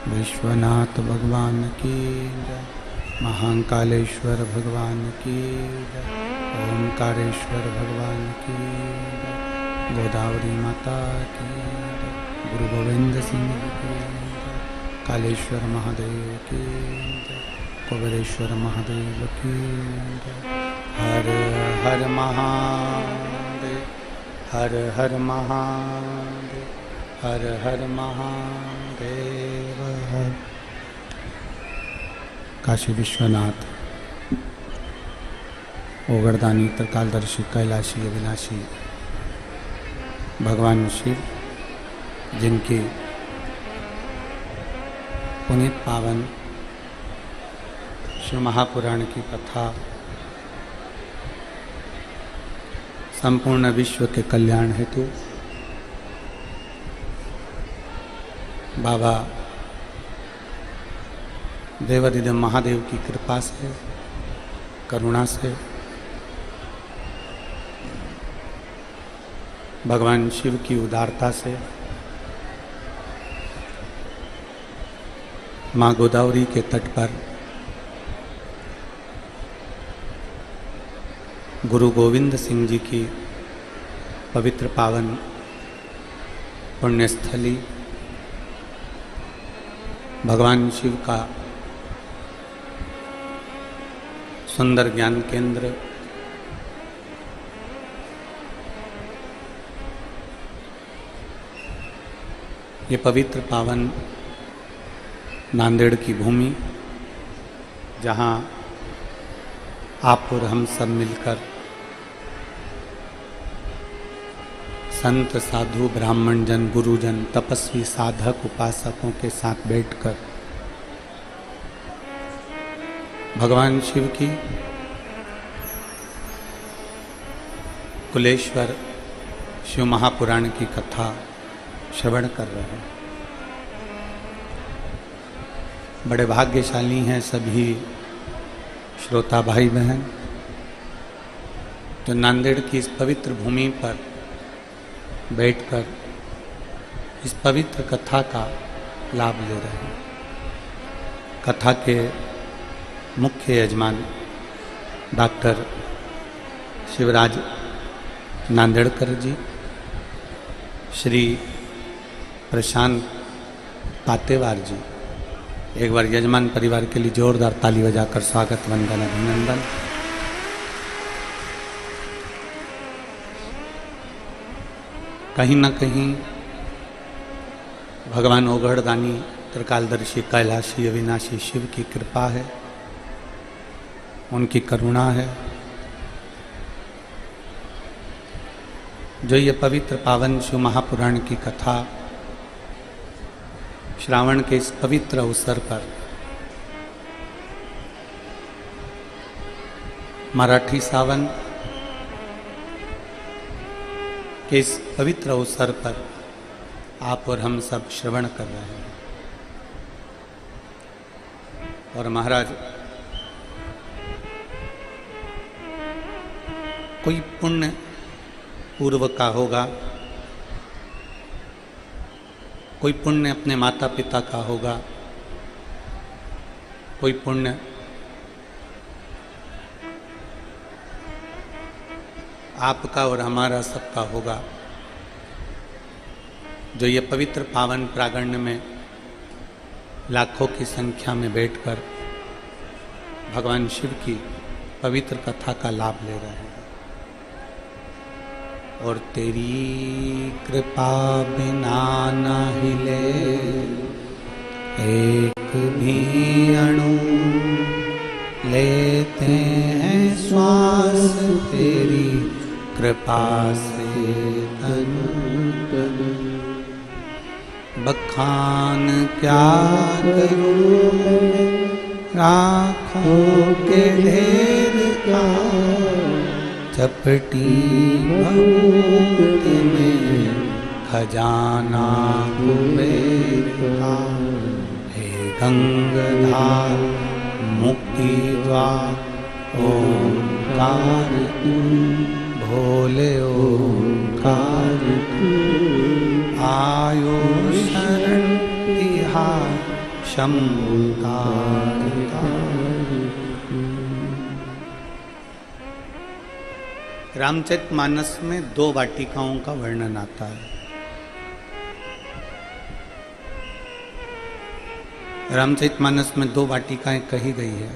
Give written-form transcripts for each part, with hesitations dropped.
विश्वनाथ भगवान की जय। महाकालेश्वर भगवान की जय। ओंकारेश्वर भगवान की जय। गोदावरी माता की जय। गुरु गोविंद सिंह जी की जय। कालेश्वर महादेव की जय। कुबेरेश्वर महादेव की जय। हर हर महादेव, हर हर महादेव, हर हर महादेव हर। काशी विश्वनाथ, ओगरदानी, त्रिकालदर्शी, कैलाशी, अविनाशी भगवान शिव, जिनकी पुनीत पावन शिव महापुराण की कथा संपूर्ण विश्व के कल्याण हेतु बाबा देवाधिदेव महादेव की कृपा से, करुणा से भगवान शिव की उदारता से माँ गोदावरी के तट पर गुरु गोविंद सिंह जी की पवित्र पावन पुण्यस्थली, भगवान शिव का सुंदर ज्ञान केंद्र, ये पवित्र पावन नांदेड़ की भूमि, जहाँ आप और हम सब मिलकर संत, साधु, ब्राह्मण जन, गुरुजन, तपस्वी, साधक, उपासकों के साथ बैठकर भगवान शिव की कुलेश्वर शिव महापुराण की कथा श्रवण कर रहे हैं। बड़े भाग्यशाली हैं सभी श्रोता भाई बहन, जो नांदेड़ की इस पवित्र भूमि पर बैठकर इस पवित्र कथा का लाभ ले रहे हैं। कथा के मुख्य यजमान डॉक्टर शिवराज नांदेड़कर जी, श्री प्रशांत पातेवार जी, एक बार यजमान परिवार के लिए जोरदार ताली बजाकर स्वागत, वंदन, अभिनंदन। कहीं न कहीं भगवान ओगढ़दानी, त्रिकालदर्शी, कैलाशी, अविनाशी शिव की कृपा है, उनकी करुणा है, जो ये पवित्र पावन शिव महापुराण की कथा श्रावण के इस पवित्र अवसर पर मराठी सावन के इस पवित्र अवसर पर आप और हम सब श्रवण कर रहे हैं। और महाराज, कोई पुण्य पूर्व का होगा, कोई पुण्य अपने माता पिता का होगा, कोई पुण्य आपका और हमारा सबका होगा, जो ये पवित्र पावन प्रांगण में लाखों की संख्या में बैठकर भगवान शिव की पवित्र कथा का लाभ ले रहे हैं। और तेरी कृपा बिना न हिले एक भी अणु, लेते हैं श्वास तेरी कृपा से तनु तनु। बखान क्या करूं मैं राखों के ढेर का, चपटी भूत में खजाना कुबेर का। हे गंगाधार मुक्ति द्वार ओंकार तू, भोले ओंकार तू। आयो शरण तिहार शंभुतारिका। रामचरितमानस में 2 वाटिकाओं का वर्णन आता है। रामचरितमानस में 2 वाटिकाएं कही गई है।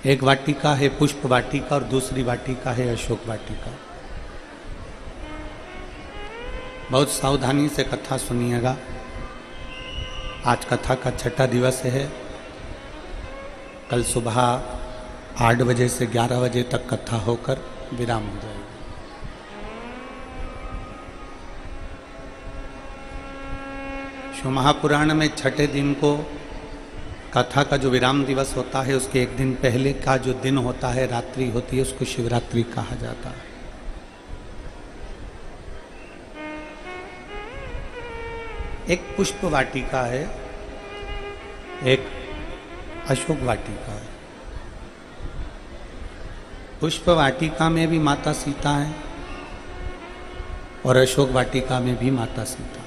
एक वाटिका है पुष्प वाटिका और दूसरी वाटिका है अशोक वाटिका। बहुत सावधानी से कथा सुनिएगा। आज कथा का 6ठा दिवस है। कल सुबह 8 बजे से 11 बजे तक कथा होकर विराम हो जाएगी। शिव महापुराण में 6ठे दिन को कथा का जो विराम दिवस होता है उसके एक दिन पहले का जो दिन होता है, रात्रि होती है, उसको शिवरात्रि कहा जाता है। एक पुष्प वाटिका है, एक अशोक वाटिका है। पुष्प वाटिका में भी माता सीता है और अशोक वाटिका में भी माता सीता।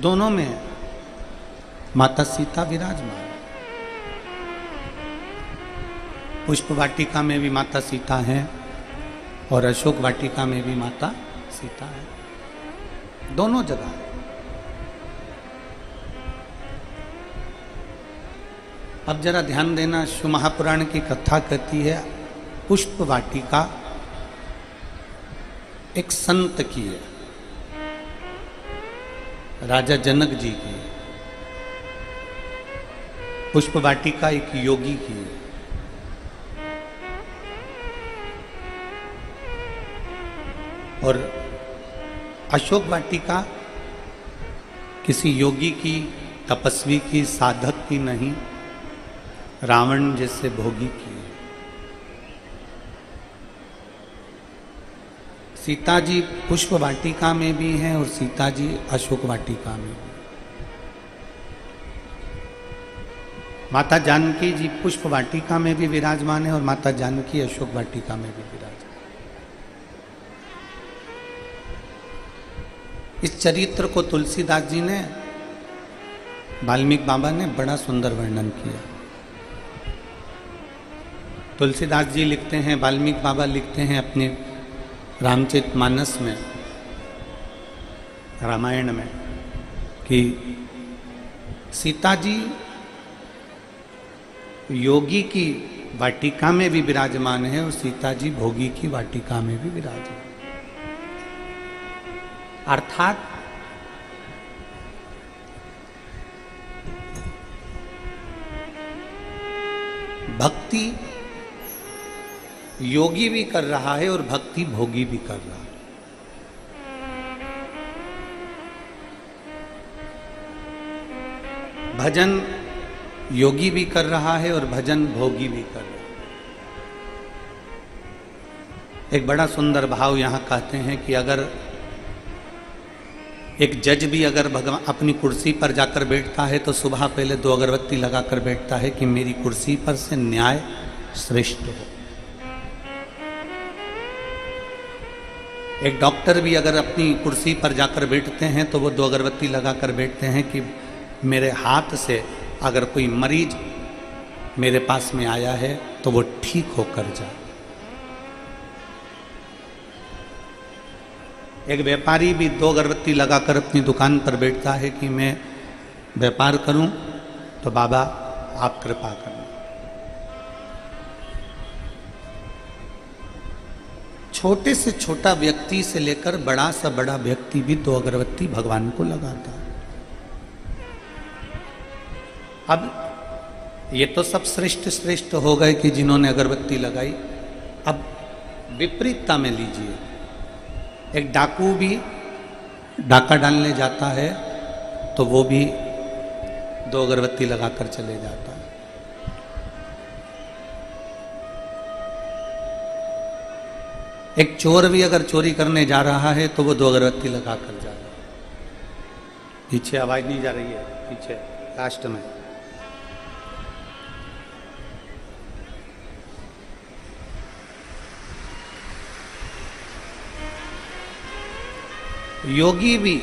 दोनों में माता सीता विराजमान। पुष्प वाटिका में भी माता सीता है और अशोक वाटिका में भी माता सीता है। दोनों जगह। अब जरा ध्यान देना, शिव महापुराण की कथा कहती है पुष्प वाटिका एक संत की है, राजा जनक जी की। पुष्प वाटिका एक योगी की है। और अशोक वाटिका किसी योगी की, तपस्वी की, साधक की नहीं, रावण जैसे भोगी की है। सीता जी पुष्प वाटिका में भी हैं और सीता जी अशोक वाटिका में भी। माता जानकी जी पुष्प वाटिका में भी विराजमान है और माता जानकी अशोक वाटिका में भी विराजमान। इस चरित्र को तुलसीदास जी ने, वाल्मीकि बाबा ने बड़ा सुंदर वर्णन किया। तुलसीदास जी लिखते हैं, वाल्मीकि बाबा लिखते हैं अपने रामचरितमानस में, रामायण में, कि सीता जी योगी की वाटिका में भी विराजमान है और सीता जी भोगी की वाटिका में भी विराजमान। अर्थात भक्ति योगी भी कर रहा है और भक्ति भोगी भी कर रहा है। भजन योगी भी कर रहा है और भजन भोगी भी कर रहा है। एक बड़ा सुंदर भाव यहां कहते हैं कि अगर एक जज भी अगर भगवान अपनी कुर्सी पर जाकर बैठता है तो सुबह पहले 2 अगरबत्ती लगाकर बैठता है कि मेरी कुर्सी पर से न्याय श्रेष्ठ हो। एक डॉक्टर भी अगर अपनी कुर्सी पर जाकर बैठते हैं तो वो 2 अगरबत्ती लगाकर बैठते हैं कि मेरे हाथ से अगर कोई मरीज मेरे पास में आया है तो वो ठीक होकर जाए। एक व्यापारी भी 2 अगरबत्ती लगाकर अपनी दुकान पर बैठता है कि मैं व्यापार करूं तो बाबा आप कृपा करना। छोटे से छोटा व्यक्ति से लेकर बड़ा सा बड़ा व्यक्ति भी 2 अगरबत्ती भगवान को लगाता है। अब ये तो सब श्रेष्ठ श्रेष्ठ हो गए कि जिन्होंने अगरबत्ती लगाई। अब विपरीतता में लीजिए, एक डाकू भी डाका डालने जाता है तो वो भी 2 अगरबत्ती लगाकर चले जाता है। एक चोर भी अगर चोरी करने जा रहा है तो वो 2 अगरबत्ती लगाकर जा रहा है। पीछे आवाज नहीं जा रही है, पीछे लास्ट में। योगी भी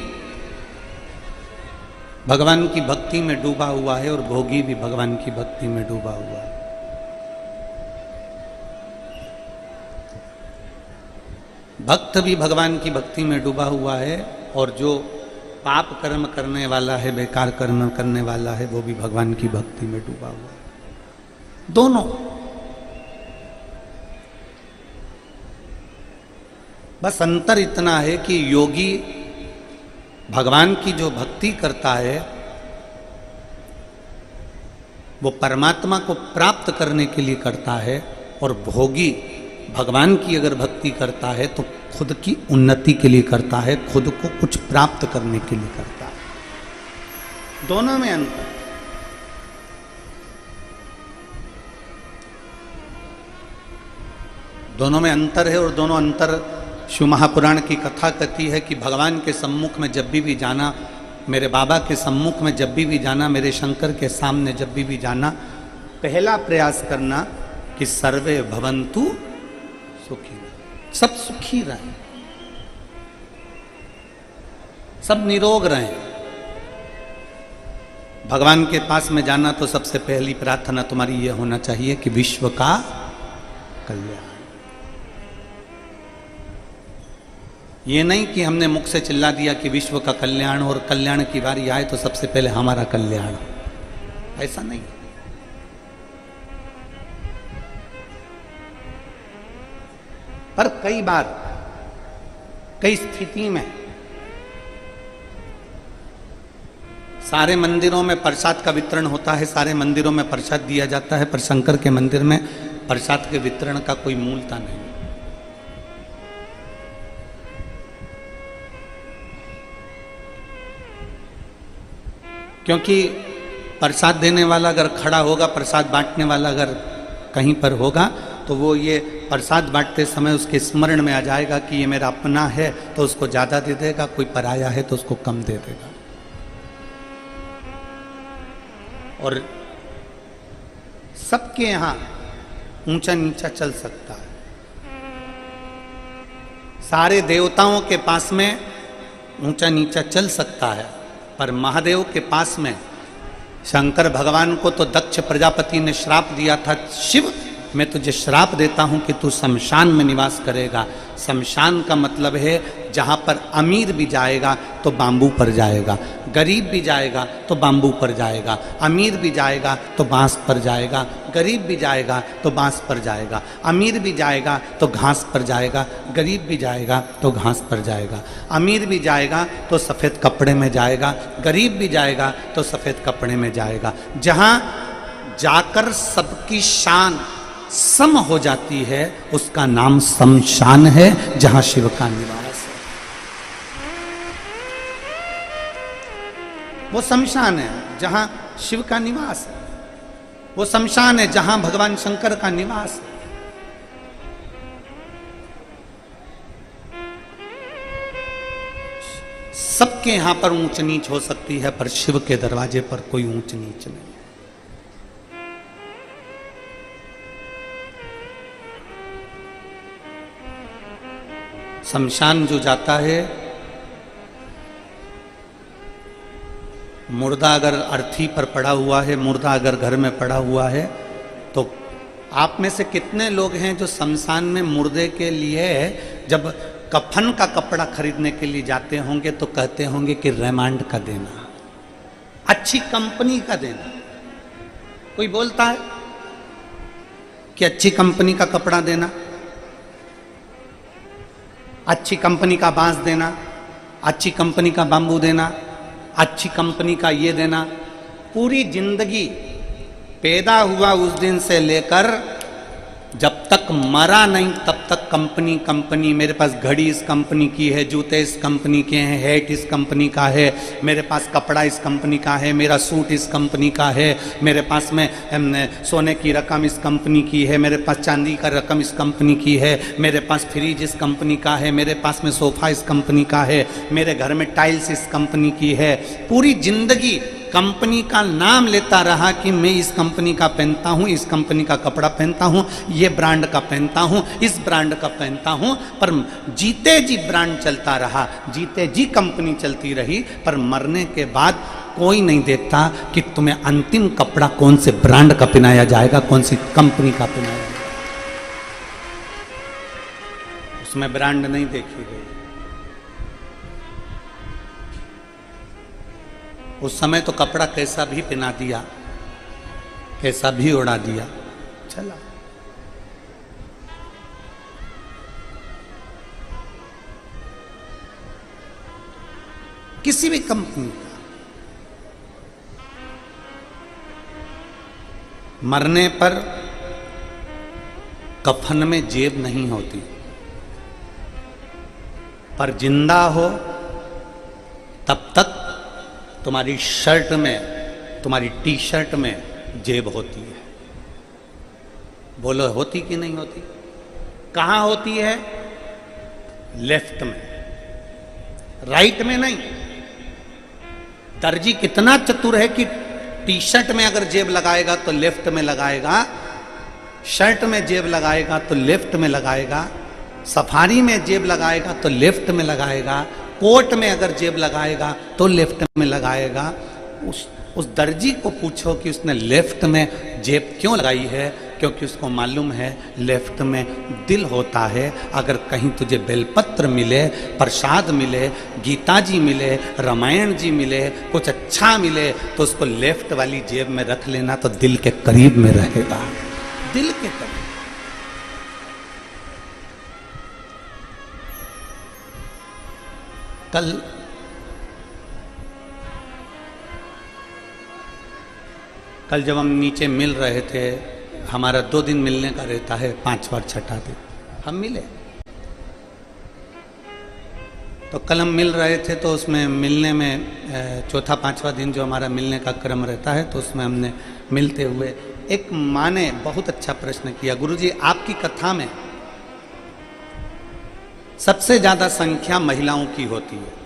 भगवान की भक्ति में डूबा हुआ है और भोगी भी भगवान की भक्ति में डूबा हुआ है। भक्त भी भगवान की भक्ति में डूबा हुआ है और जो पाप कर्म करने वाला है, बेकार कर्म करने वाला है, वो भी भगवान की भक्ति में डूबा हुआ है। दोनों। बस अंतर इतना है कि योगी भगवान की जो भक्ति करता है वो परमात्मा को प्राप्त करने के लिए करता है, और भोगी भगवान की अगर भक्ति करता है तो खुद की उन्नति के लिए करता है, खुद को कुछ प्राप्त करने के लिए करता है। दोनों में अंतर। दोनों में अंतर है, और दोनों अंतर शिव महापुराण की कथा कहती है कि भगवान के सम्मुख में जब भी जाना, मेरे बाबा के सम्मुख में जब भी जाना, मेरे शंकर के सामने जब भी जाना, पहला प्रयास करना कि सर्वे भवन्तु सुखी, सब सुखी रहें, सब निरोग रहें। भगवान के पास में जाना तो सबसे पहली प्रार्थना तुम्हारी यह होना चाहिए कि विश्व का कल्याण। ये नहीं कि हमने मुख से चिल्ला दिया कि विश्व का कल्याण, और कल्याण की बारी आए तो सबसे पहले हमारा कल्याण, ऐसा नहीं। पर कई बार, कई स्थिति में सारे मंदिरों में प्रसाद का वितरण होता है, सारे मंदिरों में प्रसाद दिया जाता है, पर शंकर के मंदिर में प्रसाद के वितरण का कोई मूलता नहीं। क्योंकि प्रसाद देने वाला अगर खड़ा होगा, प्रसाद बांटने वाला अगर कहीं पर होगा, तो वो ये प्रसाद बांटते समय उसके स्मरण में आ जाएगा कि ये मेरा अपना है तो उसको ज़्यादा दे देगा, कोई पराया है तो उसको कम दे देगा। और सबके यहाँ ऊंचा नीचा चल सकता है। सारे देवताओं के पास में ऊंचा नीचा चल सकता है, पर महादेव के पास में शंकर भगवान को तो दक्ष प्रजापति ने श्राप दिया था, शिव मैं तुझे श्राप देता हूं कि तू शमशान में निवास करेगा। शमशान का मतलब है जहां पर अमीर भी जाएगा तो बांबू पर जाएगा, गरीब भी जाएगा तो बांबू पर जाएगा, अमीर भी जाएगा तो बांस पर जाएगा, गरीब भी जाएगा तो बांस पर जाएगा, अमीर भी जाएगा तो घास पर जाएगा, गरीब भी जाएगा तो घास पर जाएगा, अमीर भी जाएगा तो सफ़ेद कपड़े में जाएगा, गरीब भी जाएगा तो सफ़ेद कपड़े में जाएगा। जहाँ जाकर सबकी शान सम हो जाती है उसका नाम शमशान है, जहां शिव का निवास है। वो शमशान है जहां शिव का निवास है, वो शमशान है जहां भगवान शंकर का निवास है। सबके यहां पर ऊंच नीच हो सकती है, पर शिव के दरवाजे पर कोई ऊंच नीच नहीं। शमशान जो जाता है, मुर्दा अगर अर्थी पर पड़ा हुआ है, मुर्दा अगर घर में पड़ा हुआ है, तो आप में से कितने लोग हैं जो शमशान में मुर्दे के लिए जब कफन का कपड़ा खरीदने के लिए जाते होंगे तो कहते होंगे कि रेमांड का देना, अच्छी कंपनी का देना। कोई बोलता है कि अच्छी कंपनी का कपड़ा देना, अच्छी कंपनी का बांस देना, अच्छी कंपनी का बांबू देना, अच्छी कंपनी का ये देना। पूरी जिंदगी पैदा हुआ उस दिन से लेकर जब तक मरा नहीं तब तक कंपनी कंपनी, मेरे पास घड़ी इस कंपनी की है, जूते इस कंपनी के हैं, हैट इस कंपनी का है, मेरे पास कपड़ा इस कंपनी का है, मेरा सूट इस कंपनी का है, मेरे पास में सोने की रकम इस कंपनी की है, मेरे पास चांदी का रकम इस कंपनी की है, मेरे पास फ्रिज इस कंपनी का है, मेरे पास में सोफ़ा इस कंपनी का है, मेरे घर में टाइल्स इस कंपनी की है। पूरी जिंदगी कंपनी का नाम लेता रहा कि मैं इस कंपनी का पहनता हूं, इस कंपनी का कपड़ा पहनता हूं, ये ब्रांड का पहनता हूं, इस ब्रांड का पहनता हूं, पर जीते जी ब्रांड चलता रहा, जीते जी कंपनी चलती रही, पर मरने के बाद कोई नहीं देखता कि तुम्हें अंतिम कपड़ा कौन से ब्रांड का पहनाया जाएगा, कौन सी कंपनी का पहनाया जाएगा। उसमें ब्रांड नहीं देखी गई। उस समय तो कपड़ा कैसा भी पहना दिया, कैसा भी उड़ा दिया, चला। किसी भी कंपनी का मरने पर कफन में जेब नहीं होती, पर जिंदा हो तब तक तुम्हारी शर्ट में, तुम्हारी टी शर्ट में जेब होती है। बोलो होती कि नहीं होती? कहां होती है? लेफ्ट में, राइट में नहीं। दर्जी कितना चतुर है कि टी शर्ट में अगर जेब लगाएगा तो लेफ्ट में लगाएगा, शर्ट में जेब लगाएगा तो लेफ्ट में लगाएगा, सफारी में जेब लगाएगा तो लेफ्ट में लगाएगा, कोट में अगर जेब लगाएगा तो लेफ्ट में लगाएगा। उस दर्जी को पूछो कि उसने लेफ्ट में जेब क्यों लगाई है, क्योंकि उसको मालूम है लेफ्ट में दिल होता है। अगर कहीं तुझे बेलपत्र मिले, प्रसाद मिले, गीता जी मिले, रामायण जी मिले, कुछ अच्छा मिले, तो उसको लेफ्ट वाली जेब में रख लेना, तो दिल के करीब में रहेगा, दिल के करीब। कल जब हम नीचे मिल रहे थे, हमारा 2 दिन मिलने का रहता है, 5 बार छठा दिन हम मिले। तो कल हम मिल रहे थे, तो उसमें मिलने में चौथा 5वां दिन जो हमारा मिलने का क्रम रहता है, तो उसमें हमने मिलते हुए एक माँ ने बहुत अच्छा प्रश्न किया, गुरुजी आपकी कथा में सबसे ज्यादा संख्या महिलाओं की होती है।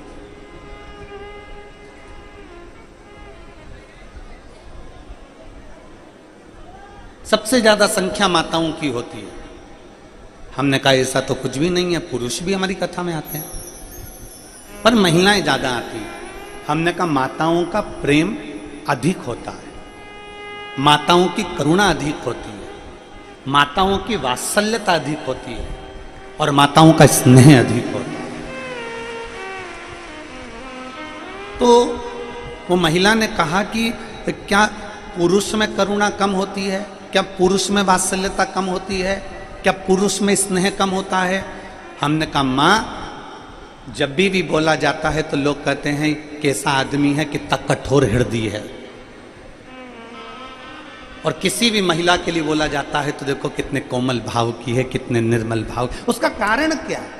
सबसे ज्यादा संख्या माताओं की होती है। हमने कहा ऐसा तो कुछ भी नहीं है, पुरुष भी हमारी कथा में आते हैं, पर महिलाएं ज्यादा आती हैं। हमने कहा माताओं का प्रेम अधिक होता है, माताओं की करुणा अधिक होती है, माताओं की वात्सल्यता अधिक होती है, और माताओं का स्नेह अधिक होता है। तो वो महिला ने कहा कि क्या पुरुष में करुणा कम होती है, क्या पुरुष में वात्सल्यता कम होती है, क्या पुरुष में स्नेह कम होता है? हमने कहा माँ, जब भी बोला जाता है तो लोग कहते हैं कैसा आदमी है, कितना कठोर हृदय है, और किसी भी महिला के लिए बोला जाता है तो देखो कितने कोमल भाव की है, कितने निर्मल भाव। उसका कारण क्या है?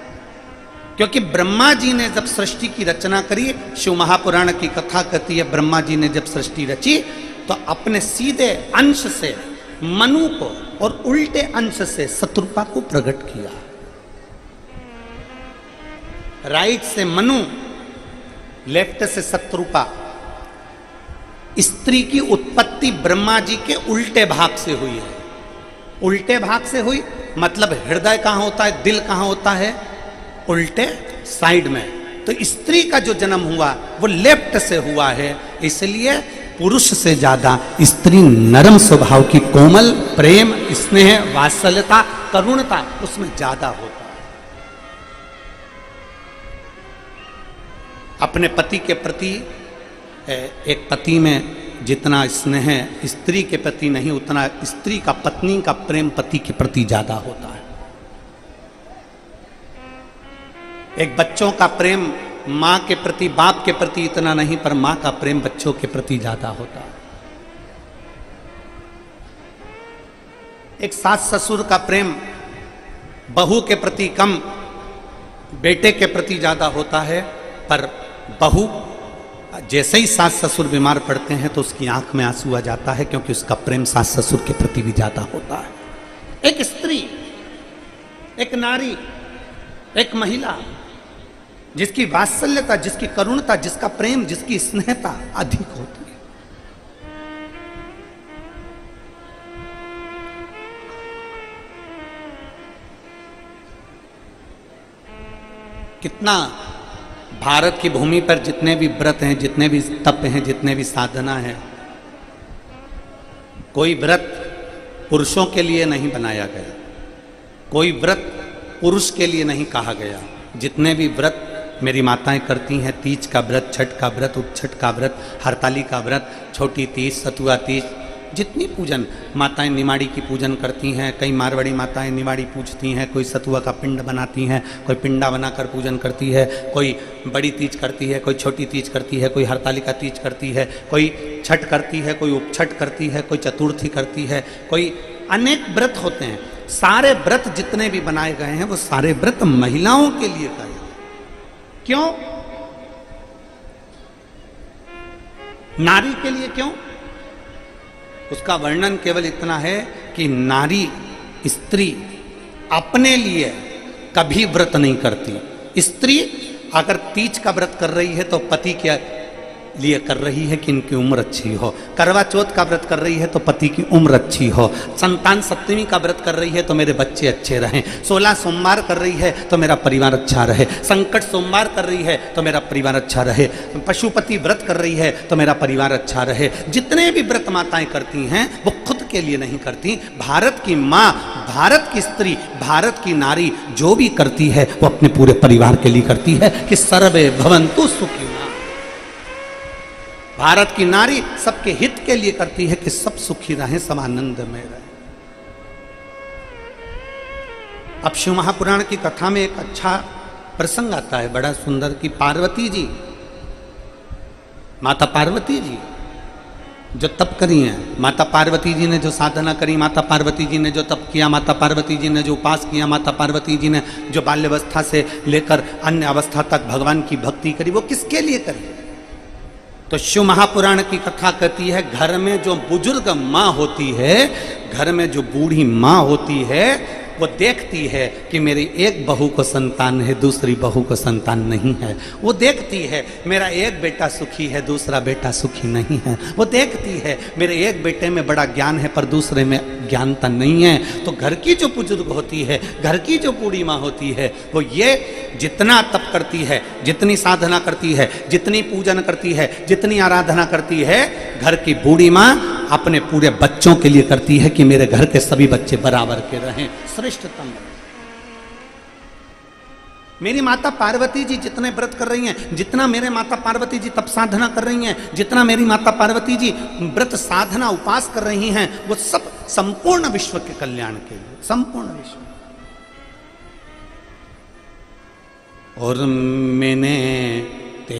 क्योंकि ब्रह्मा जी ने जब सृष्टि की रचना करी, शिव महापुराण की कथा कहती है, ब्रह्मा जी ने जब सृष्टि रची तो अपने सीधे अंश से मनु को और उल्टे अंश से शत्रुपा को प्रकट किया। राइट से मनु, लेफ्ट से शत्रुपा। स्त्री की उत्पत्ति ब्रह्मा जी के उल्टे भाग से हुई है। उल्टे भाग से हुई मतलब हृदय कहां होता है, दिल कहां होता है? उल्टे साइड में। तो स्त्री का जो जन्म हुआ वो लेफ्ट से हुआ है, इसलिए पुरुष से ज्यादा स्त्री नरम स्वभाव की, कोमल, प्रेम, स्नेह, वात्सल्यता, करुणता उसमें ज्यादा होता है। अपने पति के प्रति, एक पति में जितना स्नेह स्त्री के प्रति नहीं, उतना स्त्री का, पत्नी का प्रेम पति के प्रति ज्यादा होता है। एक बच्चों का प्रेम माँ के प्रति, बाप के प्रति इतना नहीं, पर माँ का प्रेम बच्चों के प्रति ज्यादा होता है। एक सास ससुर का प्रेम बहू के प्रति कम, बेटे के प्रति ज्यादा होता है, पर बहू जैसे ही सास ससुर बीमार पड़ते हैं तो उसकी आंख में आंसू आ जाता है, क्योंकि उसका प्रेम सास ससुर के प्रति भी ज्यादा होता है। एक स्त्री, एक नारी, एक महिला जिसकी वात्सल्यता, जिसकी करुणता, जिसका प्रेम, जिसकी स्नेहता अधिक होती है, कितना भारत की भूमि पर जितने भी व्रत हैं, जितने भी तप हैं, जितने भी साधना है, कोई व्रत पुरुषों के लिए नहीं बनाया गया, कोई व्रत पुरुष के लिए नहीं कहा गया। जितने भी व्रत मेरी माताएं करती हैं, तीज का व्रत, छठ का व्रत, उपछठ का व्रत, हरताली का व्रत, छोटी तीज, सतुआ तीज, जितनी पूजन माताएं निमाड़ी की पूजन करती हैं, कई मारवाड़ी माताएं निमाड़ी पूजती हैं, कोई सतुआ का पिंड बनाती हैं, कोई पिंडा बनाकर पूजन करती है, कोई बड़ी तीज करती है, कोई छोटी तीज करती है, कोई हरताली का तीज करती है, कोई छठ करती है, कोई उपछठ करती है, कोई चतुर्थी करती है, कोई अनेक व्रत होते हैं। सारे व्रत जितने भी बनाए गए हैं वो सारे व्रत महिलाओं के लिए गए। क्यों? नारी के लिए क्यों? उसका वर्णन केवल इतना है कि नारी, स्त्री अपने लिए कभी व्रत नहीं करती। स्त्री अगर तीज का व्रत कर रही है तो पति के लिए कर रही है कि इनकी उम्र अच्छी हो, करवा चौथ का व्रत कर रही है तो पति की उम्र अच्छी हो, संतान सप्तमी का व्रत कर रही है तो मेरे बच्चे अच्छे रहें, 16 सोमवार कर रही है तो मेरा परिवार अच्छा रहे, संकट सोमवार कर रही है तो मेरा परिवार अच्छा रहे, पशुपति व्रत कर रही है तो मेरा परिवार अच्छा रहे। जितने भी व्रत माताएं करती हैं वो खुद के लिए नहीं करती। भारत की माँ, भारत की स्त्री, भारत की नारी जो भी करती है वो अपने पूरे परिवार के लिए करती है कि सर्वे भवन्तु सुखिनः। भारत की नारी सबके हित के लिए करती है कि सब सुखी रहें, सब आनंद में रहें। अब शिव महापुराण की कथा में एक अच्छा प्रसंग आता है, बड़ा सुंदर, कि पार्वती जी, माता पार्वती जी जो तप करी हैं, माता पार्वती जी ने जो साधना करी, माता पार्वती जी ने जो तप किया, माता पार्वती जी ने जो उपास किया, माता पार्वती जी ने जो बाल्यावस्था से लेकर अन्य अवस्था तक भगवान की भक्ति करी, वो किसके लिए करी? तो शिव महापुराण की कथा कहती है, घर में जो बुजुर्ग माँ होती है, घर में जो बूढ़ी माँ होती है, वो देखती है कि मेरी एक बहू को संतान है, दूसरी बहू को संतान नहीं है। वो देखती है मेरा एक बेटा सुखी है, दूसरा बेटा सुखी नहीं है। वो देखती है मेरे एक बेटे में बड़ा ज्ञान है पर दूसरे में ज्ञानता नहीं है। तो घर की जो बुजुर्ग होती है, घर की जो बूढ़ी माँ होती है, वो ये जितना तप करती है, जितनी साधना करती है, जितनी पूजन करती है, जितनी आराधना करती है, घर की बूढ़ी माँ अपने पूरे बच्चों के लिए करती है कि मेरे घर के सभी बच्चे बराबर के रहें, श्रेष्ठतम। मेरी माता पार्वती जी जितने व्रत कर रही हैं, जितना मेरे माता पार्वती जी तप साधना कर रही हैं, जितना मेरी माता पार्वती जी व्रत साधना उपास कर रही हैं, वो सब संपूर्ण विश्व के कल्याण के लिए, संपूर्ण विश्व। और मैंने